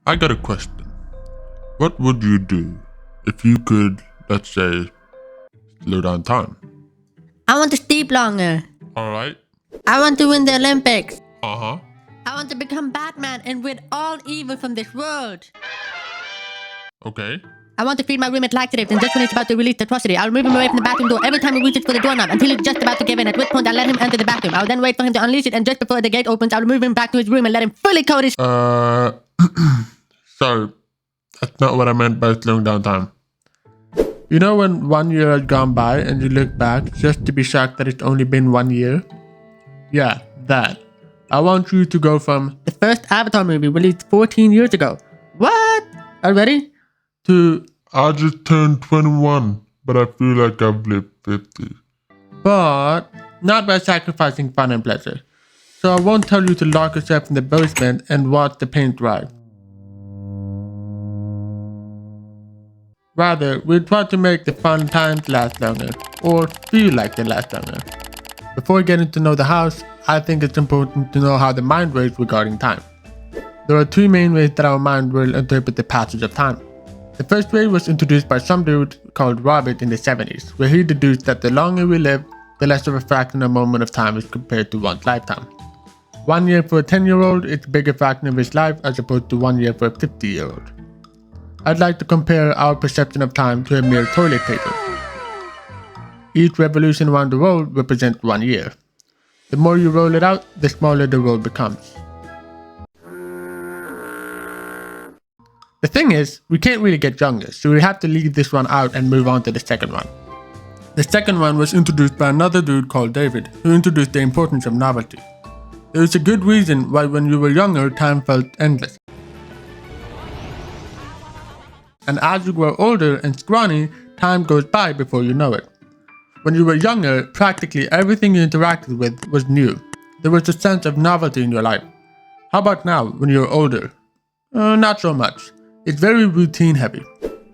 I got a question. What would you do if you could, let's say, slow down time? I want to sleep longer. Alright. I want to win the Olympics. Uh-huh. I want to become Batman and rid all evil from this world. Okay. I want to feed my roommate laxatives, and just when he's about to release the atrocity, I'll move him away from the bathroom door every time he reaches for the doorknob until he's just about to give in, at which point I'll let him enter the bathroom. I'll then wait for him to unleash it, and just before the gate opens, I'll move him back to his room and let him fully coat his... Sorry. That's not what I meant by slowing down time. You know when 1 year has gone by and you look back just to be shocked that it's only been 1 year? Yeah, that. I want you to go from The first Avatar movie released 14 years ago. What? Already? to I just turned 21, but I feel like I've lived 50. But not by sacrificing fun and pleasure. So I won't tell you to lock yourself in the basement and watch the paint dry. Rather, we'll try to make the fun times last longer, or feel like they last longer. Before getting to know the house, I think it's important to know how the mind works regarding time. There are two main ways that our mind will interpret the passage of time. The first way was introduced by some dude called Robert in the 70s, where he deduced that the longer we live, the less of a fraction of a moment of time is compared to one's lifetime. 1 year for a 10-year-old is a bigger fraction of his life as opposed to 1 year for a 50-year-old. I'd like to compare our perception of time to a mere toilet paper. Each revolution around the world represents 1 year. The more you roll it out, the smaller the roll becomes. The thing is, we can't really get younger, so we have to leave this one out and move on to the second one. The second one was introduced by another dude called David, who introduced the importance of novelty. There is a good reason why when you were younger, time felt endless. And as you grow older and scrawny, time goes by before you know it. When you were younger, practically everything you interacted with was new. There was a sense of novelty in your life. How about now, when you're older? Not so much. It's very routine heavy.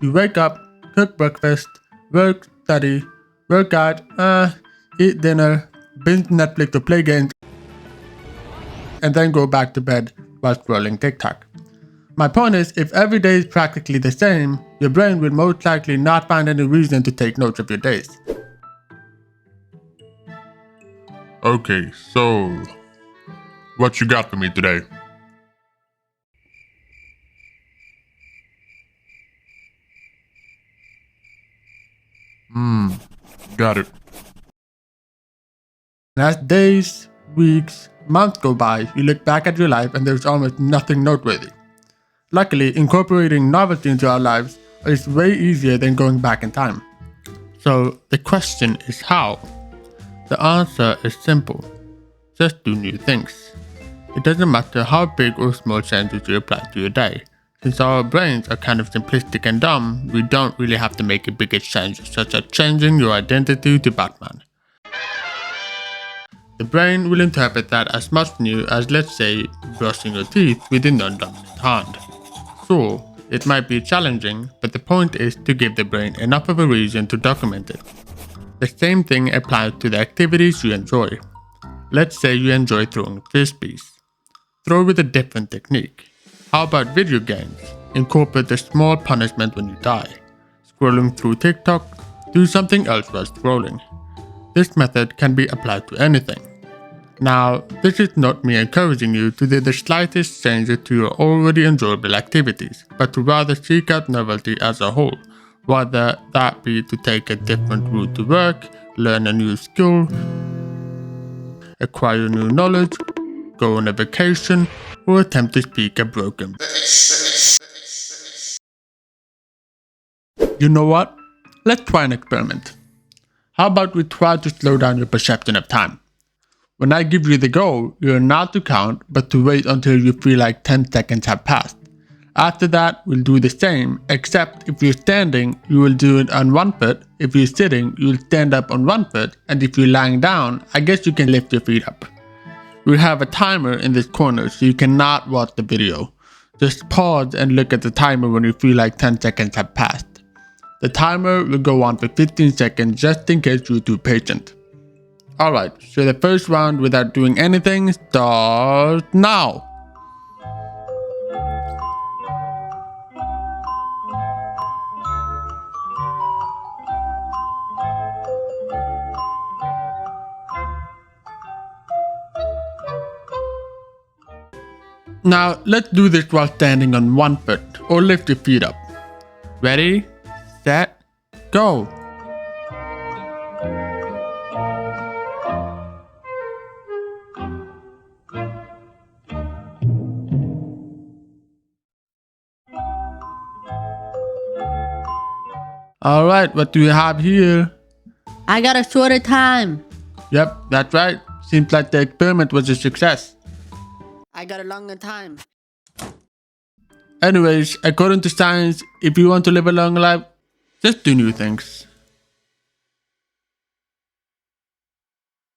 You wake up, cook breakfast, work, study, work out, eat dinner, binge Netflix or play games, and then go back to bed while scrolling TikTok. My point is, if every day is practically the same, your brain will most likely not find any reason to take notes of your days. Okay, so what you got for me today? Got it. As days, weeks, months go by, you look back at your life and there's almost nothing noteworthy. Luckily, incorporating novelty into our lives is way easier than going back in time. So the question is how? The answer is simple. Just do new things. It doesn't matter how big or small changes you apply to your day. Since our brains are kind of simplistic and dumb, we don't really have to make a bigger change, such as changing your identity to Batman. The brain will interpret that as much new as, let's say, brushing your teeth with a non-dominant hand. Sure, it might be challenging, but the point is to give the brain enough of a reason to document it. The same thing applies to the activities you enjoy. Let's say you enjoy throwing frisbees. Throw with a different technique. How about video games? Incorporate a small punishment when you die. Scrolling through TikTok? Do something else while scrolling. This method can be applied to anything. Now, this is not me encouraging you to do the slightest changes to your already enjoyable activities, but to rather seek out novelty as a whole, whether that be to take a different route to work, learn a new skill, acquire new knowledge, go on a vacation, or attempt to speak a broken. You know what? Let's try an experiment. How about we try to slow down your perception of time? When I give you the goal, you're not to count, but to wait until you feel like 10 seconds have passed. After that, we'll do the same, except if you're standing, you will do it on one foot. If you're sitting, you'll stand up on one foot, and if you're lying down, I guess you can lift your feet up. We'll have a timer in this corner so you cannot watch the video. Just pause and look at the timer when you feel like 10 seconds have passed. The timer will go on for 15 seconds just in case you're too patient. Alright, so the first round without doing anything starts now. Now, let's do this while standing on one foot or lift your feet up. Ready, set, go. Alright, what do we have here? I got a shorter time. Yep, that's right. Seems like the experiment was a success. I got a longer time. Anyways, according to science, if you want to live a long life, just do new things.